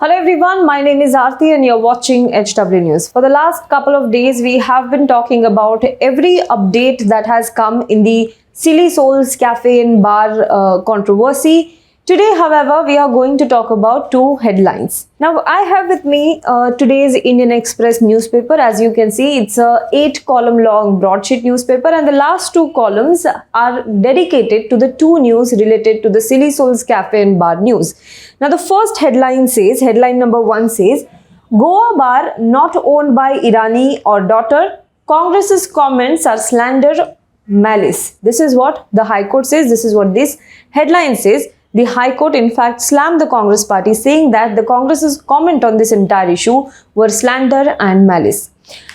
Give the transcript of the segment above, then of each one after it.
Hello everyone, my name is Aarti and you're watching HW News. For the last couple of days, we have been talking about every update that has come in the Silly Souls Cafe and Bar controversy. Today, however, we are going to talk about two headlines. Now, I have with me today's Indian Express newspaper. As you can see, it's a 8-column long broadsheet newspaper, and the last two columns are dedicated to the two news related to the Silly Souls Cafe and Bar news. Now, the first headline says, headline number 1 says, Goa Bar not owned by Irani or daughter. Congress's comments are slander, malice. This is what the High Court says. This is what this headline says. The High Court, in fact, slammed the Congress party, saying that the Congress's comment on this entire issue were slander and malice.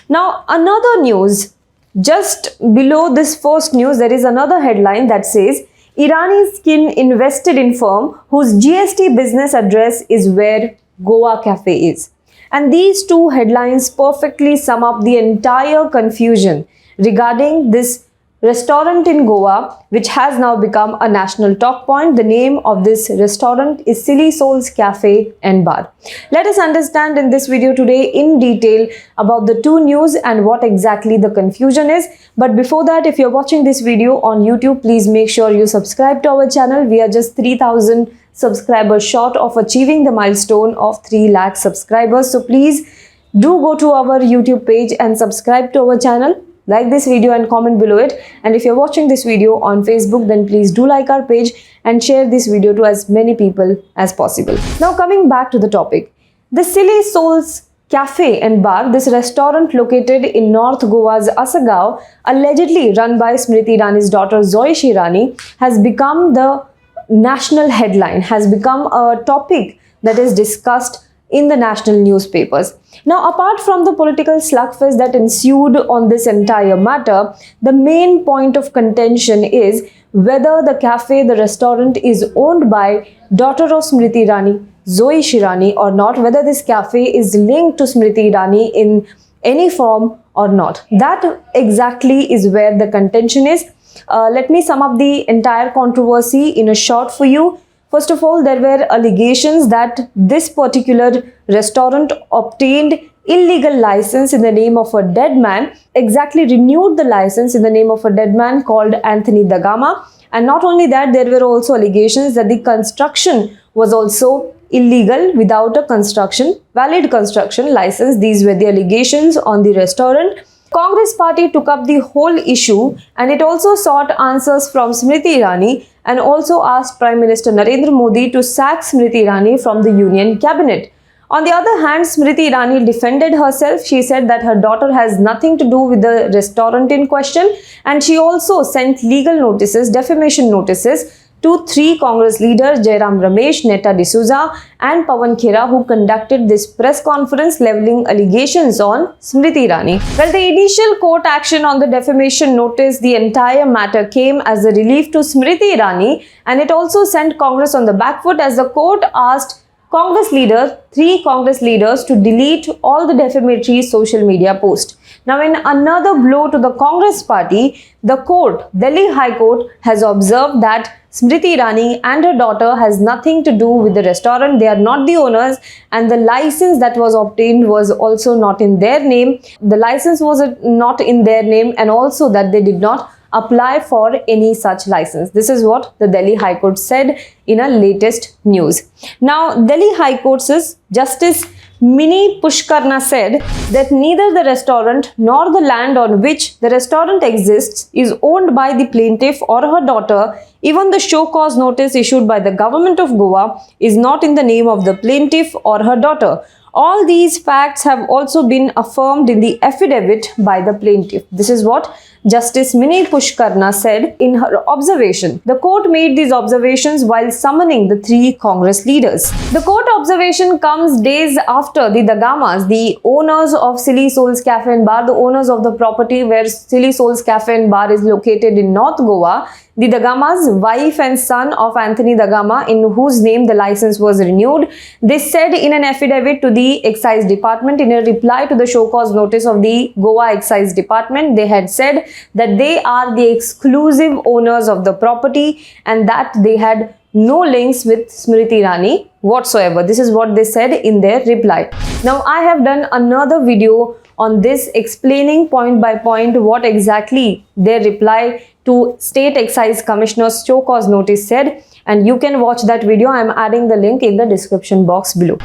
Now, another news, just below this first news, there is another headline that says, Irani skin invested in firm whose GST business address is where Goa Cafe is. And these two headlines perfectly sum up the entire confusion regarding this restaurant in Goa, which has now become a national talk point. The name of this restaurant is Silly Souls Cafe and Bar. Let us understand in this video today in detail about the two news and what exactly the confusion is. But before that, if you're watching this video on YouTube, please make sure you subscribe to our channel. We are just 3,000 subscribers short of achieving the milestone of 3 lakh subscribers. So please do go to our YouTube page and subscribe to our channel. Like this video and comment below it. And if you're watching this video on Facebook, then please do like our page and share this video to as many people as possible. Now coming back to the topic. The Silly Souls Cafe and Bar, this restaurant located in North Goa's Assagaon, allegedly run by Smriti Irani's daughter Zoish Irani, has become the national headline, has become a topic that is discussed in the national newspapers. Now, apart from the political slugfest that ensued on this entire matter, the main point of contention is whether the cafe, the restaurant, is owned by daughter of Smriti Irani, Zoish Irani, or not, whether this cafe is linked to Smriti Irani in any form or not. That exactly is where the contention is. Let me sum up the entire controversy in a short for you. First of all, there were allegations that this particular restaurant obtained illegal license in the name of a dead man, exactly renewed the license in the name of a dead man called Anthony Da Gama. And not only that, there were also allegations that the construction was also illegal without a valid construction license. These were the allegations on the restaurant. Congress party took up the whole issue and it also sought answers from Smriti Irani and also asked Prime Minister Narendra Modi to sack Smriti Irani from the Union Cabinet. On the other hand, Smriti Irani defended herself. She said that her daughter has nothing to do with the restaurant in question, and she also sent legal notices, defamation notices, to 3 Congress leaders, Jairam Ramesh, Netta D'Souza and Pawan Khera, who conducted this press conference levelling allegations on Smriti Irani. Well, the initial court action on the defamation notice, the entire matter came as a relief to Smriti Irani, and it also sent Congress on the back foot as the court asked Congress leaders, 3 Congress leaders, to delete all the defamatory social media posts. Now, in another blow to the Congress party, the court, Delhi High Court, has observed that Smriti Irani and her daughter has nothing to do with the restaurant. They are not the owners, and the license that was obtained was also not in their name. The license was not in their name, and also that they did not apply for any such license. This is what the Delhi High Court said in a latest news. Now, Delhi High Court's Justice Mini Pushkarna said that neither the restaurant nor the land on which the restaurant exists is owned by the plaintiff or her daughter. Even the show cause notice issued by the government of Goa is not in the name of the plaintiff or her daughter. All these facts have also been affirmed in the affidavit by the plaintiff. This is what Justice Mini Pushkarna said in her observation. The court made these observations while summoning the 3 Congress leaders. The court observation comes days after the Da Gamas, the owners of Silly Souls Cafe and Bar, the owners of the property where Silly Souls Cafe and Bar is located in North Goa, the Da Gama's wife and son of Anthony Da Gama, in whose name the license was renewed, they said in an affidavit to the Excise Department in a reply to the show cause notice of the Goa Excise Department, they had said that they are the exclusive owners of the property and that they had no links with Smriti Irani whatsoever. This is what they said in their reply. Now, I have done another video on this explaining point by point what exactly their reply to State Excise Commissioner's show cause notice said, and you can watch that video. I am adding the link in the description box below.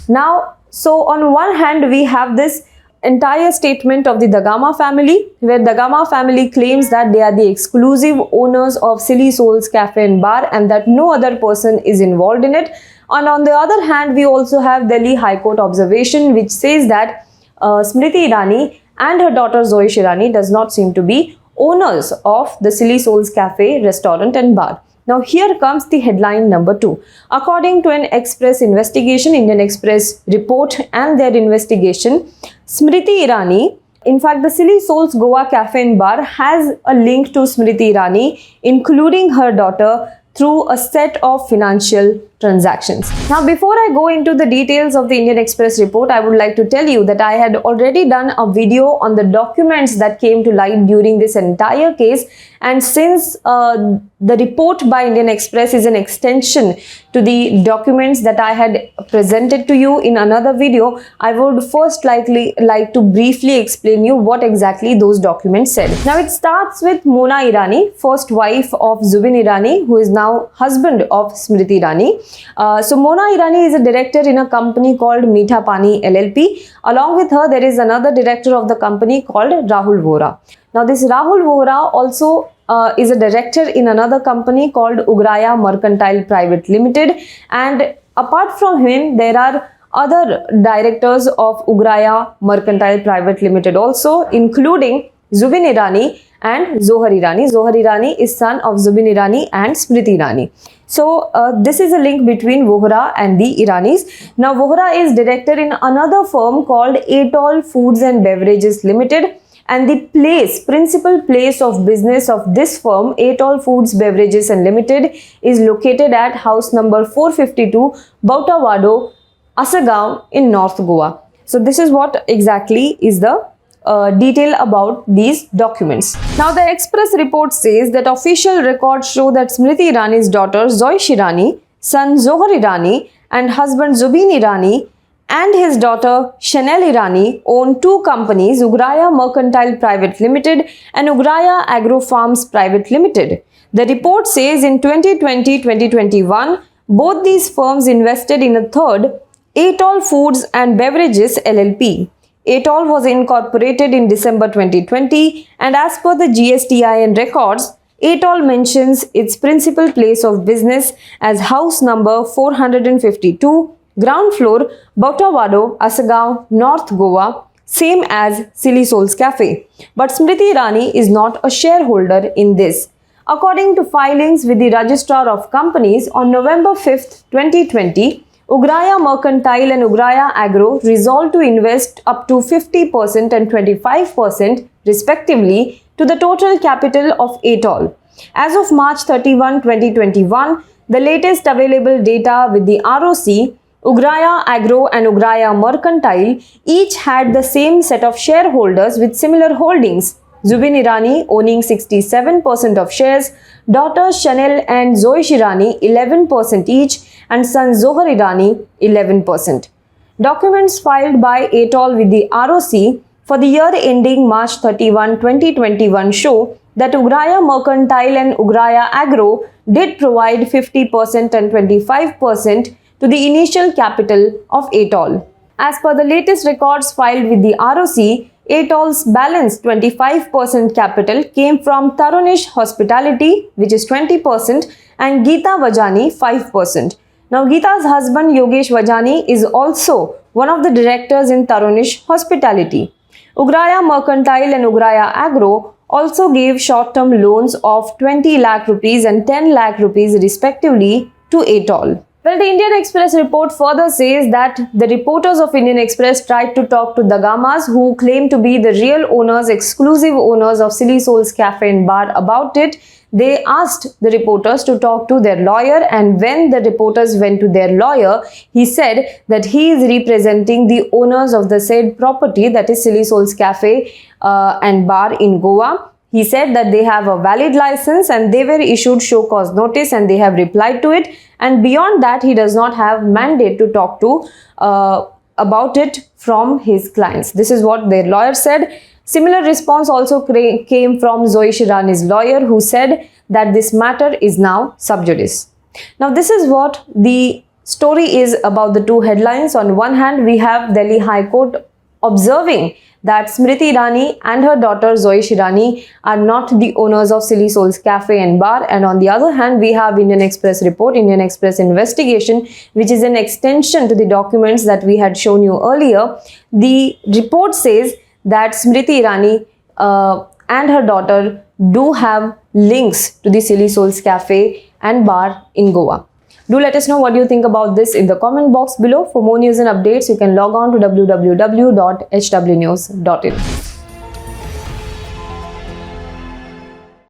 Now, so on one hand, we have this entire statement of the Dagama family, where Dagama family claims that they are the exclusive owners of Silly Souls Cafe and Bar and that no other person is involved in it. And on the other hand, we also have Delhi High Court observation which says that Smriti Irani and her daughter Zoish Irani does not seem to be owners of the Silly Souls Cafe, restaurant and bar. Now here comes the headline number 2. According to an Express investigation, Indian Express report and their investigation, Smriti Irani, in fact the Silly Souls Goa Cafe and Bar has a link to Smriti Irani, including her daughter, through a set of financial transactions. Now, before I go into the details of the Indian Express report, I would like to tell you that I had already done a video on the documents that came to light during this entire case, and since the report by Indian Express is an extension to the documents that I had presented to you in another video, I would first like to briefly explain you what exactly those documents said. Now, it starts with Mona Irani, first wife of Zubin Irani, who is now husband of Smriti Irani. So Mona Irani is a director in a company called Meetha Pani LLP. Along with her, there is another director of the company called Rahul Vora. Now, this Rahul Vora also is a director in another company called Ugraya Mercantile Private Limited, and apart from him, there are other directors of Ugraya Mercantile Private Limited also, including Zubin Irani and Zohar Irani. Zohar Irani is son of Zubin Irani and Smriti Irani. So this is a link between Vohra and the Iranis. Now, Vohra is director in another firm called Atoll Foods and Beverages Limited, and the principal place of business of this firm, Atoll Foods Beverages and Limited, is located at house number 452, Bautawado, Assagaon in North Goa. So this is what exactly is the detail about these documents. Now, the Express report says that official records show that Smriti Irani's daughter Zoish Irani, son Zohar Irani and husband Zubin Irani and his daughter Chanel Irani own two companies, Ugraya Mercantile Private Limited and Ugraya Agro Farms Private Limited. The report says in 2020-2021, both these firms invested in a third, Atoll Foods and Beverages LLP. Atoll was incorporated in December 2020, and as per the GSTIN records, Atoll mentions its principal place of business as house number 452, ground floor, Bautawado, Assagaon, North Goa, same as Silly Souls Cafe. But Smriti Irani is not a shareholder in this. According to filings with the Registrar of Companies on November 5th, 2020, Ugraya Mercantile and Ugraya Agro resolved to invest up to 50% and 25% respectively to the total capital of Atoll. As of March 31, 2021, the latest available data with the ROC, Ugraya Agro and Ugraya Mercantile each had the same set of shareholders with similar holdings. Zubin Irani owning 67% of shares, daughters Chanel and Zoish Irani 11% each, and son Zohar Irani 11%. Documents filed by Atoll with the ROC for the year ending March 31, 2021 show that Ugraya Mercantile and Ugraya Agro did provide 50% and 25% to the initial capital of Atoll. As per the latest records filed with the ROC, Atoll's balanced 25% capital came from Tarunish Hospitality, which is 20%, and Geeta Vajani 5%. Now, Geeta's husband Yogesh Vajani is also one of the directors in Tarunish Hospitality. Ugraya Mercantile and Ugraya Agro also gave short-term loans of 20 lakh rupees and 10 lakh rupees respectively to Atoll. Well, the Indian Express report further says that the reporters of Indian Express tried to talk to the Gamas, who claim to be the real owners, exclusive owners of Silly Souls Cafe and Bar, about it. They asked the reporters to talk to their lawyer, and when the reporters went to their lawyer, he said that he is representing the owners of the said property, that is Silly Souls Cafe and Bar in Goa, He said that they have a valid license and they were issued show cause notice and they have replied to it, and beyond that he does not have mandate to talk to about it from his clients. This is what their lawyer said. Similar response also came from Zoish Irani's lawyer, who said that this matter is now sub judice. Now this is what the story is about the two headlines. On one hand, we have Delhi High Court observing that Smriti Irani and her daughter Zoish Irani are not the owners of Silly Souls Cafe and Bar, and on the other hand we have Indian Express report, Indian Express investigation, which is an extension to the documents that we had shown you earlier. The report says that Smriti Irani and her daughter do have links to the Silly Souls Cafe and Bar in Goa. Do let us know what you think about this in the comment box below. For more news and updates, you can log on to www.hwnews.in.